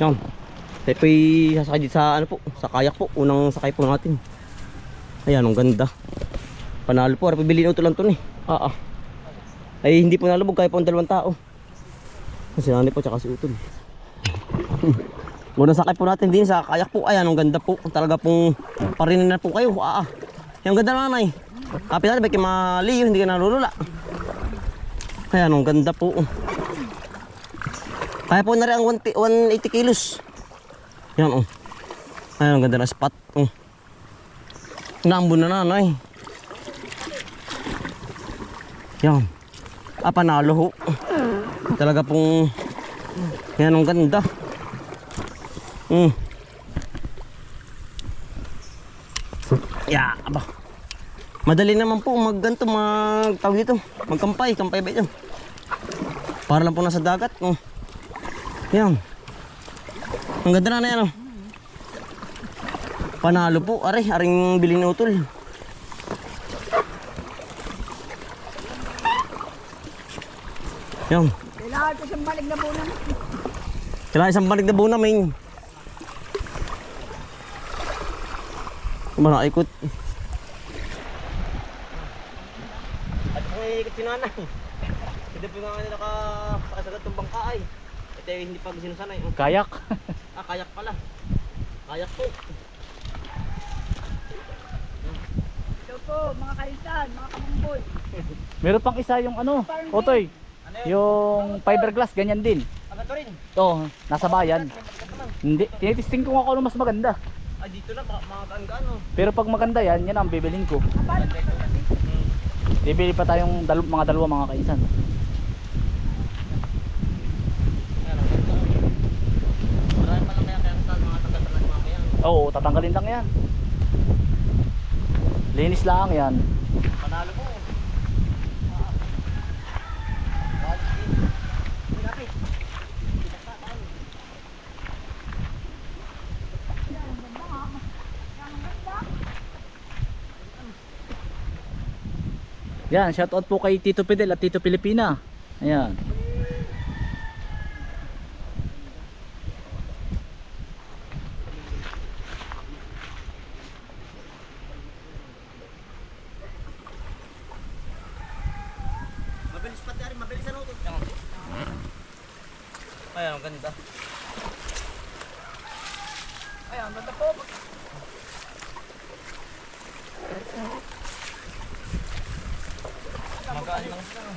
Yan. Tayo po'y sasakay dito sa ano po, sa kayak po. Unang sakay po natin. Ayan, ang ganda. Panalo po, pabili na ito lang ito eh. Ay hindi po nalubog, kaya po ang 2 tao. Kasi nanay po, tsaka si Utol. Unang sakay po natin din sa kayak po. Ayan, ang ganda po. Talaga pong parinin na po kayo. Ang ganda na nanay. Kapit natin, baki maliyo, hindi ka nalulula. Ayan, ang ganda po. Kaya po na rin ang 180 kilos. Yan Ayan, ang ganda na spot. Naambon na nanay. Yan. Panalo ho. Talaga pong yan, ang ganda. Aba. Madali naman po magganto, tawag dito, magkampay ba ito? Para lang po nasa dagat. Yan. Ang ganda na yan. Panalo po, aring bilhin ni Utol. Yan. Kailangan ko isang balik na bunam. Kailangan isang balik na bunam, Manaikot. At kung ikot si nanay. Hindi po nga nila nakasagat ng bangka ay. Ito hindi pa sinusanay. Kayak. Kayak pala. Kayak po. Ito po, mga kaisan, mga kamungboy. Meron pang isa yung Otoy. Yung fiberglass, ganyan din. Agad rin. Ito, nasa bayan. Hindi, tinitisting ko nga kung ano mas maganda. Dito na, makakaanggaan Pero pag maganda yan ang bibilin ko. Bibili pa tayong mga dalawa mga kaisan. Marami pa lang kaya sa mga tagal-tagal mamaya. Oo, tatanggalin lang yan. Linis lang yan. Panalo po. Yan, shoutout po kay Tito Fidel at Tito Pilipina. Ayan. Mabilis pati rin, mabilis ano ito. Ayan, ang ganda. Ayan, ganda po. Magaan lang sila.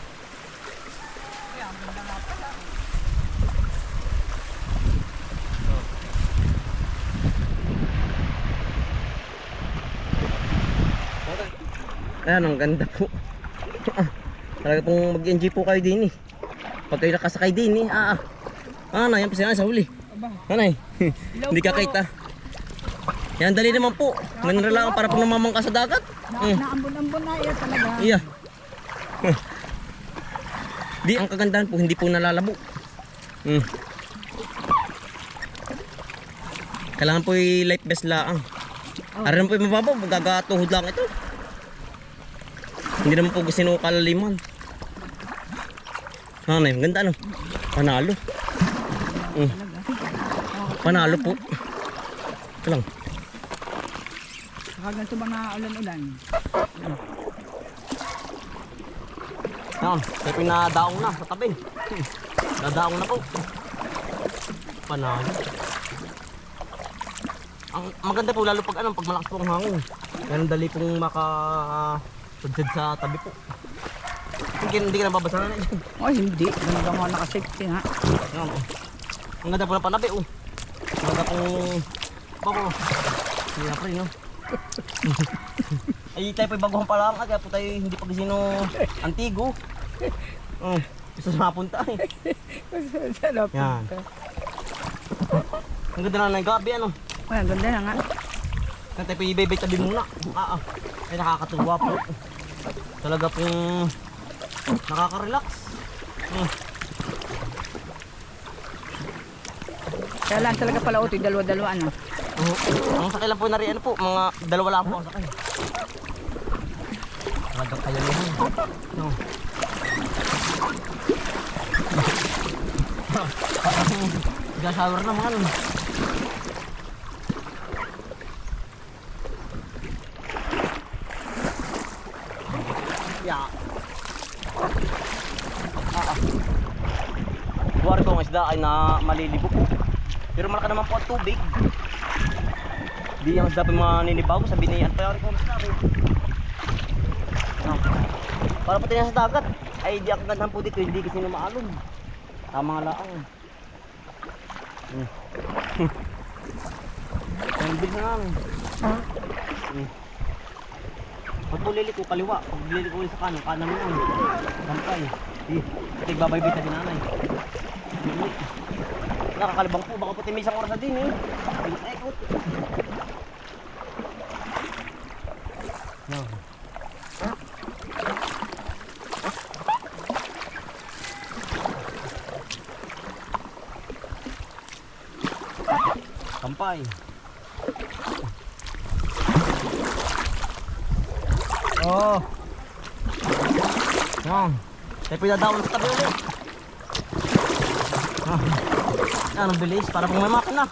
Ayan, ganda nga pala. Ayan, ang ganda po. Talaga pong mag-enjoy po kayo din Pag kayo nakasakay din Nanay, yan pa siya sa huli. Nanay, hindi ka kita. Yan, dali naman po. Ganun lang para po namamangka sa dagat. Naambon-ambon na iya talaga. Iya. Di, ang kagandahan po, hindi po nalalabo. Kailangan po yung life vest lang. Aram po yung mababaw, magagatuhod lang ito. Hindi naman po sinukalaliman. Nanay, maganda Panalo. Panalo po. Ito lang. Saka ganito mga ulan-ulan. Yan, kaya pinadaong na sa tabi. Nadaong na po. Panalo. Ang maganda po lalo pag pag malakas po ang hangin. Yan dali pong makasudsad sa tabi po. Hindi ka nababasa na dyan. Oh, hindi. Ganda nga nakasafety nga. Yan ang ganda po ng panabi Ang ganda pong hindi na pa rin Ay tayo po'y baguhan pa lang kaya po tayo hindi pa sino antigo. Gusto na mapunta Yan. Ang ganda na ng gabi Ay, ang ganda na nga. Kaya tayo po'y ibebay tabi muna. Ay nakakatuwa po. Talaga pong nakaka-relax. Kaya lang talaga pala utoy, dalawa-dalawa Ang sakay lang po na rin mga dalawa lang po ang sakay. Talagang kaya niyan. Nag-shower naman. Yeah. Buwari ko ang isda ay na maliligo po. Pero malaki naman po ang tubig. Di ang isda pa maninibago sa binayan. Payari ko ang isda ko. Para pati na sa dagat. Ay di ako gandang po dito. Hindi kasi na maalon. Tama nga lang. Nandun na lang. Pag liliko kaliwa, pag liliko sa kanan, kanan mo lang. Sampay. Pati babaybay sa dinanay. Nakakalibang po, baka puti may isang oras na din eh. Ikot. Sampay. Oh. Yan. Tayo pinadawal sa tabi ulit. Yan, ang bilis. Para pong may makina.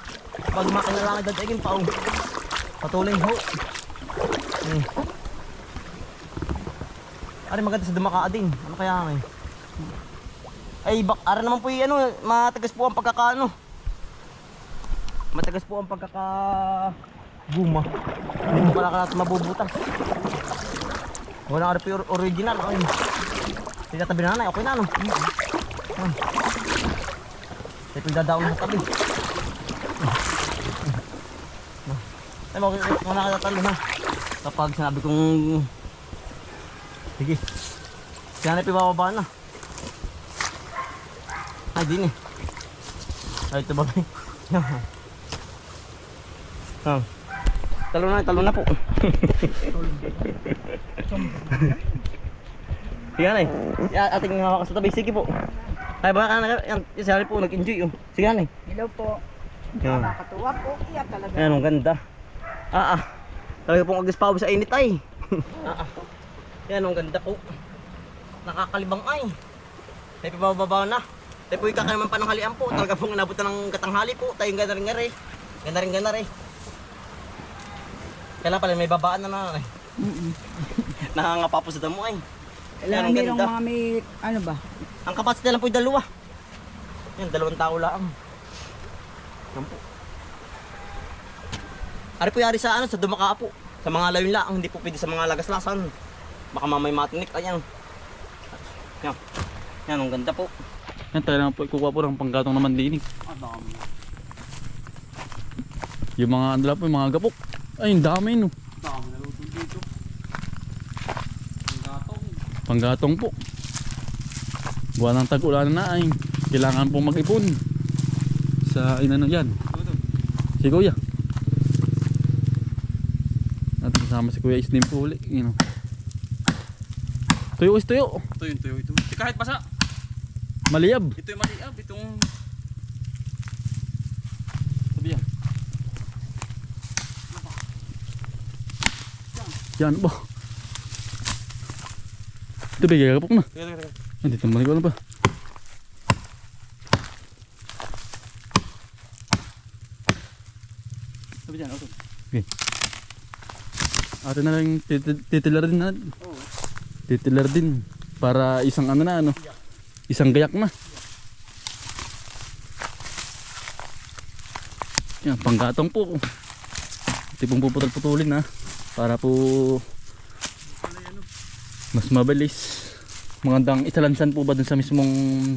Pag makina lang ay dadagin pa. Patuloy ho. Ari maganda sa dumakaa din. Ano kaya nga eh. Ay, ara naman po yung ano, matagas po ang pagkakaano. Matagas po ang pagkakaguma. Hindi mo pala ka natin mabubutas. Wala ka rin original. Ay. Tinatabi na nanay, okay na ano. Ito yung dadaon sa tabi. Ay, wala ka tatalo na. Kapag sinabi kong sige. Kaya na pibababa na. Ay, din eh. Ay, ito ba? Talo na po. Sige na eh. Ating hawakan sa tabi. Sige po. Ay baka yan sari po nag-enjoy. Sige na eh. Hello po. Nakakatuwa po. Iya talaga. Ayan, ang ganda. Talaga pong agispaw sa init ay. Yan, ang ganda po. Nakakalibang ay. Tayo pababa na. Tayo po ikakaiman pa ng halian po. Talaga pong inabot na ng katanghali po. Tayo ganda rin nga rin. Ganda rin. Kailan pala may babaan na na eh. Nakangapa po sa damo ay. Kailangan merong mga may, ano ba? Ang kapasite lang po yung dalawa. Yan, 2 tao lang. Yan po. Ari po yari sa ano, sa dumakaa po. Sa mga layon lang, hindi po pwede sa mga lagaslasan. Baka mamay matinik. Ayan. Yan, ang ganda po. Yan tayo naman po ikukuha po ng panggatong naman dinig. Yung mga andala po, yung mga gapok. Ay, yung dami no. Dami na lutong dito. Panggatong po. Buwan ng tag-ulan na ay kailangan pong mag-ipon sa inano yan. Si Kuya. Natin kasama si Kuya Isnim po uli. You know. Tuyo is tuyo. Tuyo ito. Kahit basa. Maliyab. Ito yung maliyab. Itong sabi yan. Yan po. Ito bigay kapok na. Teka. Dito mo ko na ba? Sabi dyan. Okay. Okay. Atin na lang titilar din na. Oo. Titilar din. Para isang ano na ano. Isang gayak na. Yan, panggatong po. Ito pong puputol-putulin ha. Para po mas mabilis. Magandang italansan po ba dun sa mismong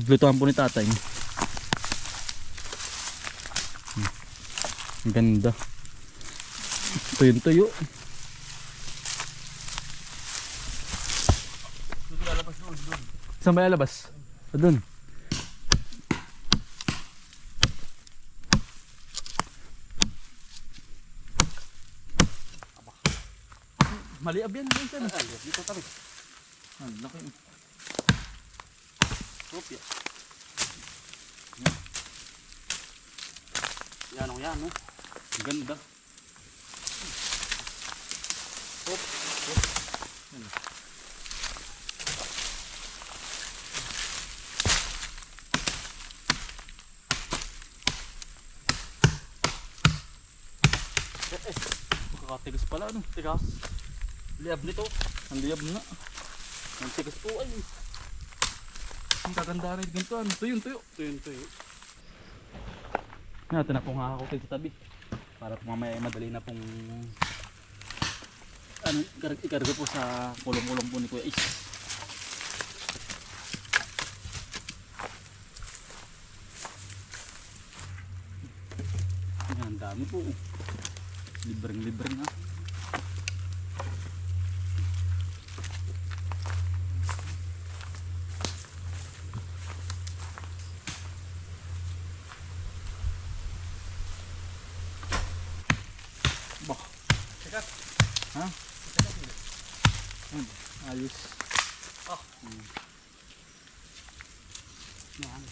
lutuan po ni tatay. Ang ganda. Tuyo. Saan ba lalabas? Doon. Maliab yan. Dito tabi. Laki. Kopya. Yan o yan. Ang ganda. Hop. Makakatigas pala ano. Tigas. Liab nito. Ang liab na. Ang tigas po ay. Ang kaganda rin ganito. Tuyo. Natin na pong hakakutin sa tabi. Para mamaya madali na pong ano, ikarga po sa kulong-kulong po ni Kuya Is. Ang dami po. Libreng na. Bah. Ha? Ayos. Yan.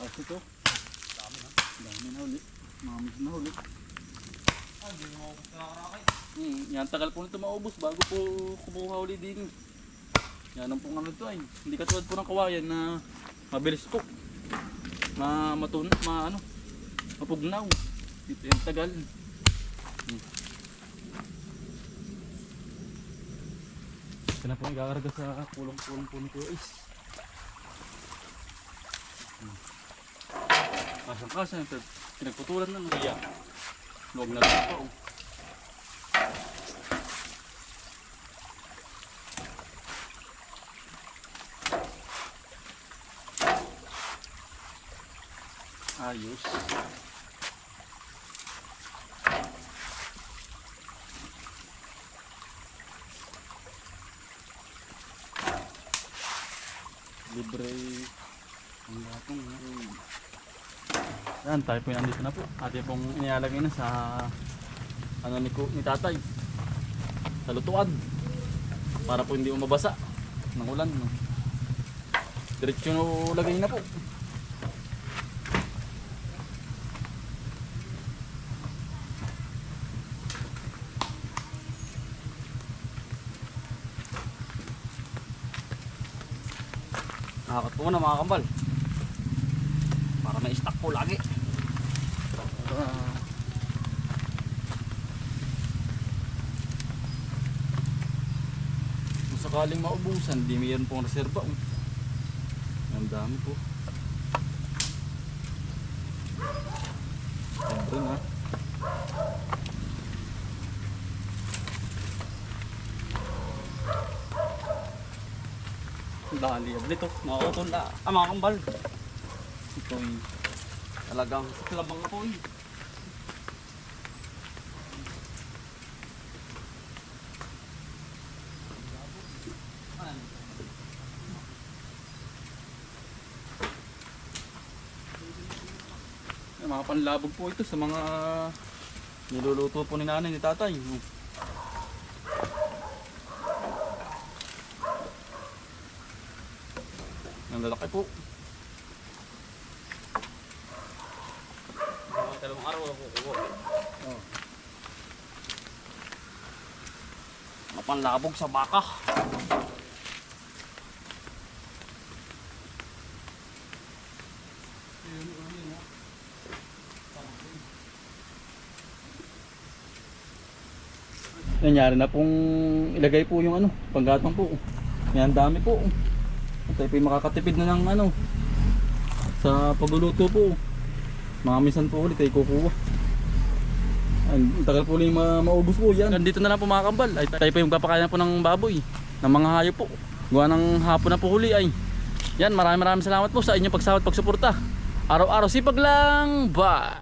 Ito. Dami na ulit. Mamis na ulit. Yan, tagal po nito maubos bago po kumuha ulit din. Yan ang pong ano ito ay. Hindi katulad po ng kawayan na mabilis po. Mapugnaw. Dito yung tagal. Ito na po igakarga sa kulong-kulong po nito is. Kasang-kasang, pinagputulan na ng iya. Huwag na lang pa. Ayos. Libre ang gatong. Yan, tayo po yung andito na po. Atin pong inialagay na sa ano ni tatay. Sa lutuan. Para po hindi mabasa ng ulan. No? Diretso lagay na po. Nakakat po na mga kambal. Para may stock po lagi. Kung sakaling maubusan, di mayroon pong reserva. Ang dami po. Siyempre na. Dali nito, nakakutol na mga kambal. Ito'y talagang klabang ako eh. Mga panlabog po ito sa mga niluluto po ni nanay ni tatay. Ang lalaki po. Dalawang araw ako kukuha. Mapanlabog sa baka. Nangyari na pong ilagay po yung panggatong po. Yan dami po. At tayo po yung makakatipid na ng sa pagluluto po. Mga minsan po ulit ay kukuha. Ang tagal po ulit maubos po yan. Nandito na lang po mga kambal. Ay tayo po yung papakain po ng baboy. Ng mga hayop po. Gawa ng hapon na po huli ay. Yan, maraming salamat po sa inyong pagsawat pagsuporta. Araw-araw sipag lang. Bye!